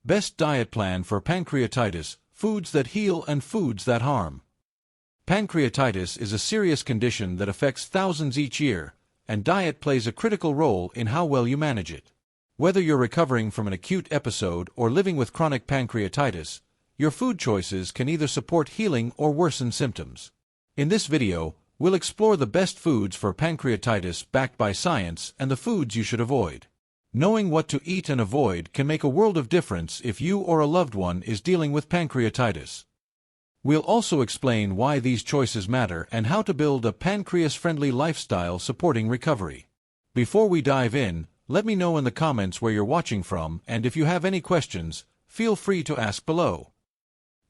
Best diet plan for pancreatitis: foods that heal and foods that harm. Pancreatitis is a serious condition that affects thousands each year, and diet plays a critical role in how well you manage it. Whether you're recovering from an acute episode or living with chronic pancreatitis, your food choices can either support healing or worsen symptoms. In this video, we'll explore the best foods for pancreatitis backed by science and the foods you should avoid. Knowing what to eat and avoid can make a world of difference if you or a loved one is dealing with pancreatitis. We'll also explain why these choices matter and how to build a pancreas-friendly lifestyle supporting recovery. Before we dive in, let me know in the comments where you're watching from, and if you have any questions, feel free to ask below.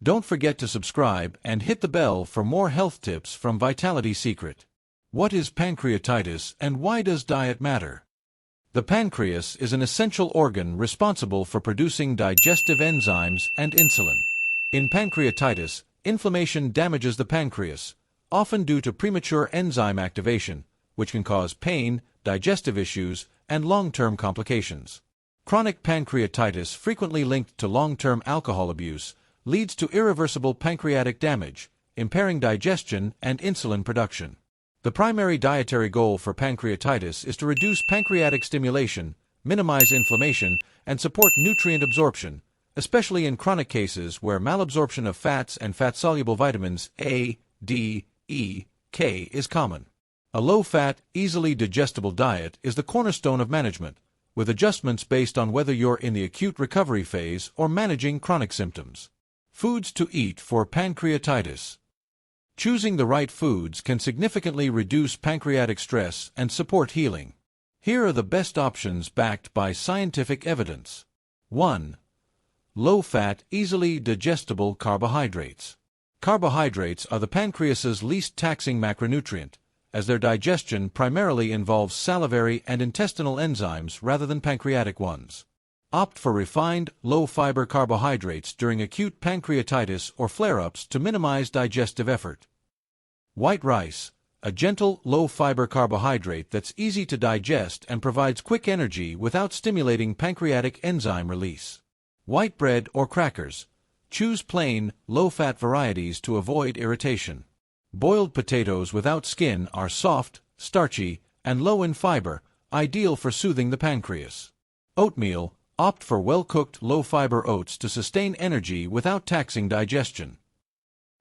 Don't forget to subscribe and hit the bell for more health tips from Vitality Secret. What is pancreatitis and why does diet matter? The pancreas is an essential organ responsible for producing digestive enzymes and insulin. In pancreatitis, inflammation damages the pancreas, often due to premature enzyme activation, which can cause pain, digestive issues, and long-term complications. Chronic pancreatitis, frequently linked to long-term alcohol abuse, leads to irreversible pancreatic damage, impairing digestion and insulin production. The primary dietary goal for pancreatitis is to reduce pancreatic stimulation, minimize inflammation, and support nutrient absorption, especially in chronic cases where malabsorption of fats and fat-soluble vitamins A, D, E, K is common. A low-fat, easily digestible diet is the cornerstone of management, with adjustments based on whether you're in the acute recovery phase or managing chronic symptoms. Foods to eat for pancreatitis. Choosing the right foods can significantly reduce pancreatic stress and support healing. Here are the best options backed by scientific evidence. 1. Low-fat, easily digestible carbohydrates. Carbohydrates are the pancreas's least taxing macronutrient, as their digestion primarily involves salivary and intestinal enzymes rather than pancreatic ones. Opt for refined, low-fiber carbohydrates during acute pancreatitis or flare-ups to minimize digestive effort. White rice, a gentle, low-fiber carbohydrate that's easy to digest and provides quick energy without stimulating pancreatic enzyme release. White bread or crackers. Choose plain, low-fat varieties to avoid irritation. Boiled potatoes without skin are soft, starchy, and low in fiber, ideal for soothing the pancreas. Oatmeal. Opt for well-cooked, low-fiber oats to sustain energy without taxing digestion.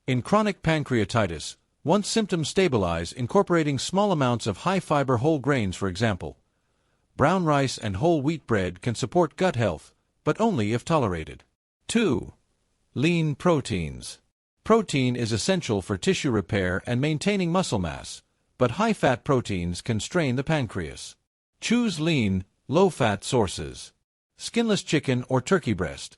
In chronic pancreatitis, once symptoms stabilize, incorporating small amounts of high-fiber whole grains, for example, brown rice and whole wheat bread, can support gut health, but only if tolerated. 2. Lean proteins. Protein is essential for tissue repair and maintaining muscle mass, but high-fat proteins can strain the pancreas. Choose lean, low-fat sources. Skinless chicken or turkey breast,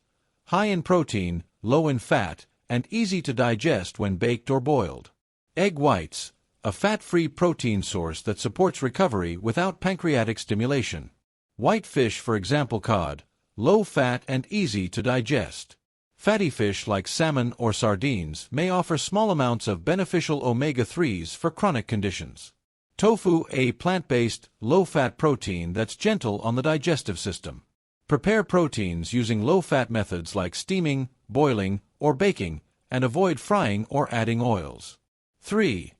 high in protein, low in fat, and easy to digest when baked or boiled. Egg whites, a fat-free protein source that supports recovery without pancreatic stimulation. White fish, for example cod, low fat and easy to digest. Fatty fish like salmon or sardines may offer small amounts of beneficial omega-3s for chronic conditions. Tofu, a plant-based, low-fat protein that's gentle on the digestive system. Prepare proteins using low-fat methods like steaming, boiling, or baking, and avoid frying or adding oils. 3.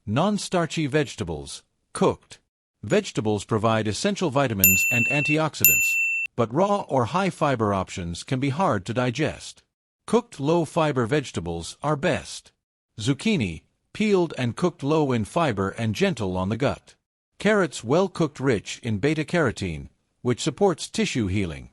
Non-starchy vegetables, cooked. Vegetables provide essential vitamins and antioxidants, but raw or high-fiber options can be hard to digest. Cooked low-fiber vegetables are best. Zucchini, peeled and cooked, low in fiber and gentle on the gut. Carrots, well-cooked, rich in beta-carotene, which supports tissue healing.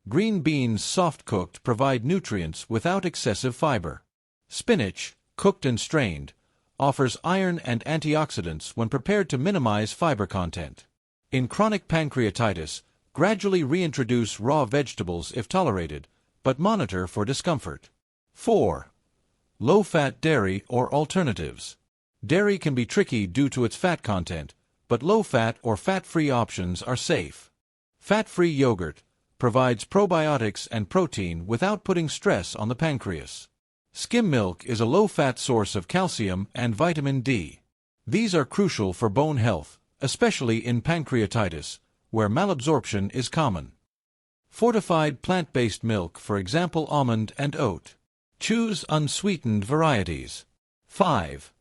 Green beans, soft-cooked, provide nutrients without excessive fiber. Spinach, cooked and strained, offers iron and antioxidants when prepared to minimize fiber content. In chronic pancreatitis, gradually reintroduce raw vegetables if tolerated, but monitor for discomfort. 4. Low-fat dairy or alternatives. Dairy can be tricky due to its fat content, but low-fat or fat-free options are safe. Fat-free yogurt provides probiotics and protein without putting stress on the pancreas. Skim milk is a low-fat source of calcium and vitamin D. These are crucial for bone health, especially in pancreatitis, where malabsorption is common. Fortified plant-based milk, for example almond and oat. Choose unsweetened varieties. 5.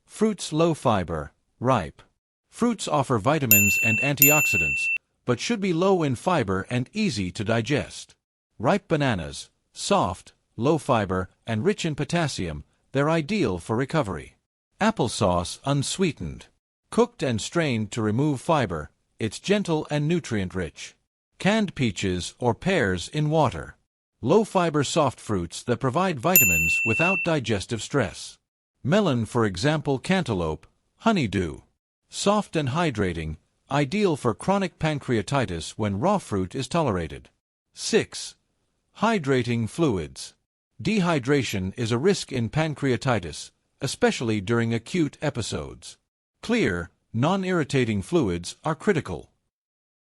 Fruits low fiber, ripe. Fruits offer vitamins and antioxidants, but should be low in fiber and easy to digest. Ripe bananas, soft, low fiber, and rich in potassium, they're ideal for recovery. Applesauce unsweetened. Cooked and strained to remove fiber, it's gentle and nutrient-rich. Canned peaches or pears in water. Low-fiber soft fruits that provide vitamins without digestive stress. Melon, for example cantaloupe, honeydew. Soft and hydrating, ideal for chronic pancreatitis when raw fruit is tolerated. 6. Hydrating fluids. Dehydration is a risk in pancreatitis, especially during acute episodes. Clear, non-irritating fluids are critical.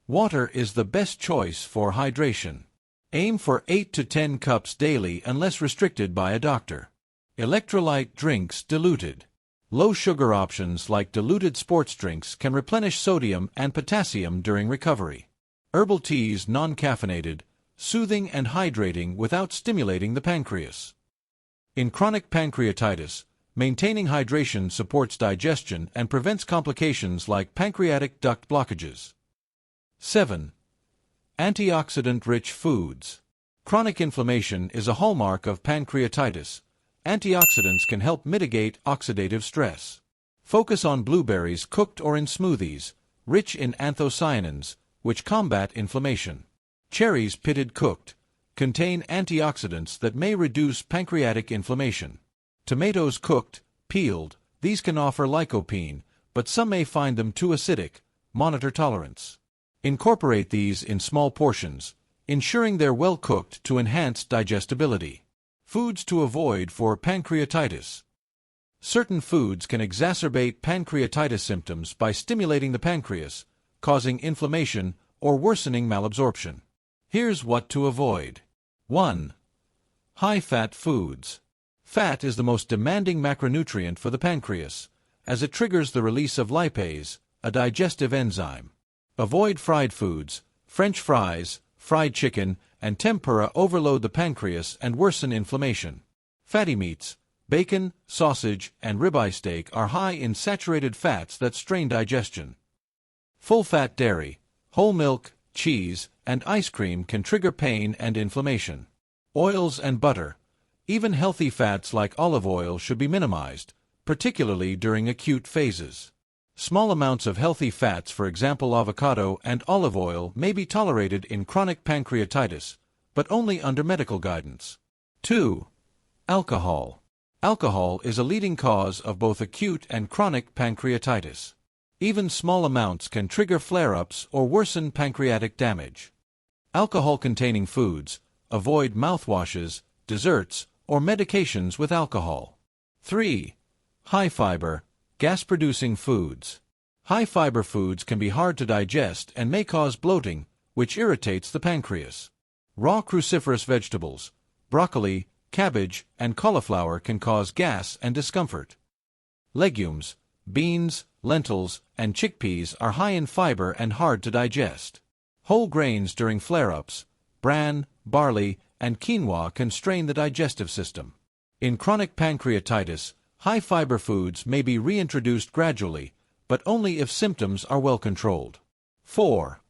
Water is the best choice for hydration. Aim for 8 to 10 cups daily unless restricted by a doctor. Electrolyte drinks diluted. Low-sugar options like diluted sports drinks can replenish sodium and potassium during recovery. Herbal teas non-caffeinated, soothing and hydrating without stimulating the pancreas. In chronic pancreatitis, maintaining hydration supports digestion and prevents complications like pancreatic duct blockages. 7. Antioxidant-rich foods. Chronic inflammation is a hallmark of pancreatitis. Antioxidants can help mitigate oxidative stress. Focus on blueberries cooked or in smoothies, rich in anthocyanins, which combat inflammation. Cherries pitted cooked contain antioxidants that may reduce pancreatic inflammation. Tomatoes cooked, peeled, these can offer lycopene, but some may find them too acidic. Monitor tolerance. Incorporate these in small portions, ensuring they're well cooked to enhance digestibility. Foods to avoid for pancreatitis. Certain foods can exacerbate pancreatitis symptoms by stimulating the pancreas, causing inflammation or worsening malabsorption. Here's what to avoid. 1. High-fat foods. Fat is the most demanding macronutrient for the pancreas, as it triggers the release of lipase, a digestive enzyme. Avoid fried foods. French fries, fried chicken, and tempura overload the pancreas and worsen inflammation. Fatty meats, bacon, sausage, and ribeye steak are high in saturated fats that strain digestion. Full-fat dairy, whole milk, cheese, and ice cream can trigger pain and inflammation. Oils and butter. Even healthy fats like olive oil should be minimized, particularly during acute phases. Small amounts of healthy fats, for example avocado and olive oil, may be tolerated in chronic pancreatitis, but only under medical guidance. 2. Alcohol. Alcohol is a leading cause of both acute and chronic pancreatitis. Even small amounts can trigger flare-ups or worsen pancreatic damage. Alcohol-containing foods. Avoid mouthwashes, desserts, or medications with alcohol. 3. High-fiber. Gas-producing foods. High-fiber foods can be hard to digest and may cause bloating, which irritates the pancreas. Raw cruciferous vegetables, broccoli, cabbage, and cauliflower can cause gas and discomfort. Legumes, beans, lentils, and chickpeas are high in fiber and hard to digest. Whole grains during flare-ups, bran, barley, and quinoa can strain the digestive system. In chronic pancreatitis, high-fiber foods may be reintroduced gradually, but only if symptoms are well controlled. 4.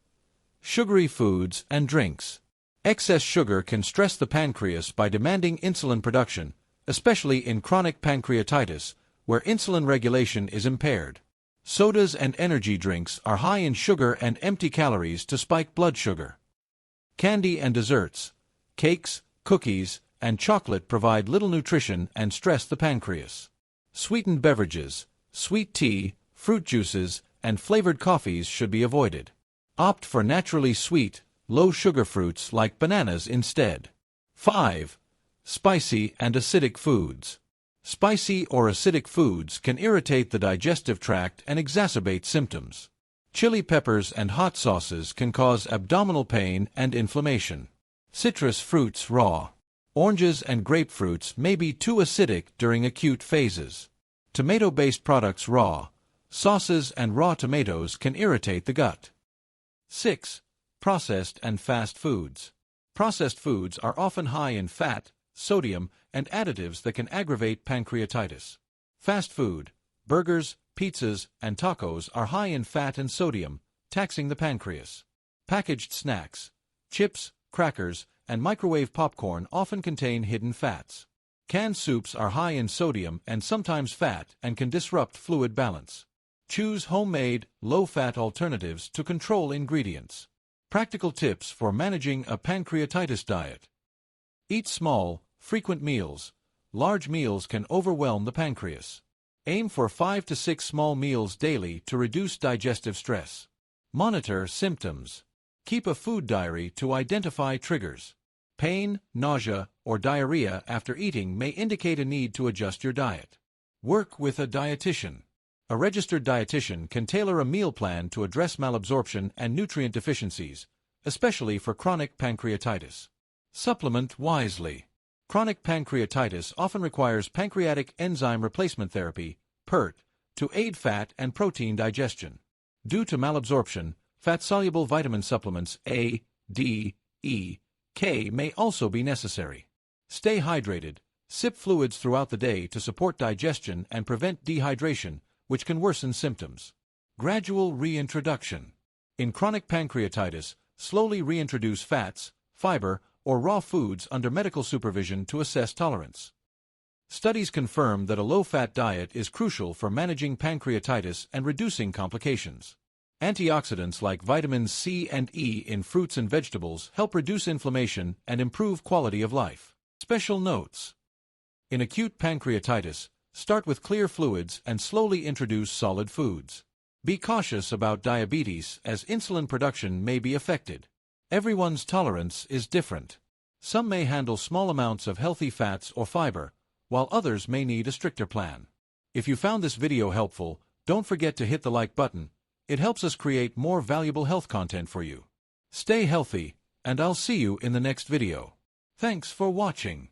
Sugary foods and drinks. Excess sugar can stress the pancreas by demanding insulin production, especially in chronic pancreatitis, where insulin regulation is impaired. Sodas and energy drinks are high in sugar and empty calories to spike blood sugar. Candy and desserts, cakes, cookies, and chocolate provide little nutrition and stress the pancreas. Sweetened beverages, sweet tea, fruit juices, and flavored coffees should be avoided. Opt for naturally sweet, low-sugar fruits like bananas instead. 5. Spicy and acidic foods. Spicy or acidic foods can irritate the digestive tract and exacerbate symptoms. Chili peppers and hot sauces can cause abdominal pain and inflammation. Citrus fruits raw. Oranges and grapefruits may be too acidic during acute phases. Tomato-based products raw. Sauces and raw tomatoes can irritate the gut. 6. Processed and fast foods. Processed foods are often high in fat, sodium, and additives that can aggravate pancreatitis. Fast food, burgers, pizzas, and tacos are high in fat and sodium, taxing the pancreas. Packaged snacks, chips, crackers, and microwave popcorn often contain hidden fats. Canned soups are high in sodium and sometimes fat and can disrupt fluid balance. Choose homemade, low-fat alternatives to control ingredients. Practical tips for managing a pancreatitis diet. Eat small, frequent meals. Large meals can overwhelm the pancreas. Aim for 5 to 6 small meals daily to reduce digestive stress. Monitor symptoms. Keep a food diary to identify triggers. Pain, nausea, or diarrhea after eating may indicate a need to adjust your diet. Work with a dietitian. A registered dietitian can tailor a meal plan to address malabsorption and nutrient deficiencies, especially for chronic pancreatitis. Supplement wisely. Chronic pancreatitis often requires pancreatic enzyme replacement therapy, PERT, to aid fat and protein digestion. Due to malabsorption, fat-soluble vitamin supplements A, D, E, K may also be necessary. Stay hydrated. Sip fluids throughout the day to support digestion and prevent dehydration, which can worsen symptoms. Gradual reintroduction. In chronic pancreatitis, slowly reintroduce fats, fiber, or raw foods under medical supervision to assess tolerance. Studies confirm that a low-fat diet is crucial for managing pancreatitis and reducing complications. Antioxidants like vitamins C and E in fruits and vegetables help reduce inflammation and improve quality of life. Special notes. In acute pancreatitis, start with clear fluids and slowly introduce solid foods. Be cautious about diabetes as insulin production may be affected. Everyone's tolerance is different. Some may handle small amounts of healthy fats or fiber, while others may need a stricter plan. If you found this video helpful, don't forget to hit the like button. It helps us create more valuable health content for you. Stay healthy, and I'll see you in the next video. Thanks for watching.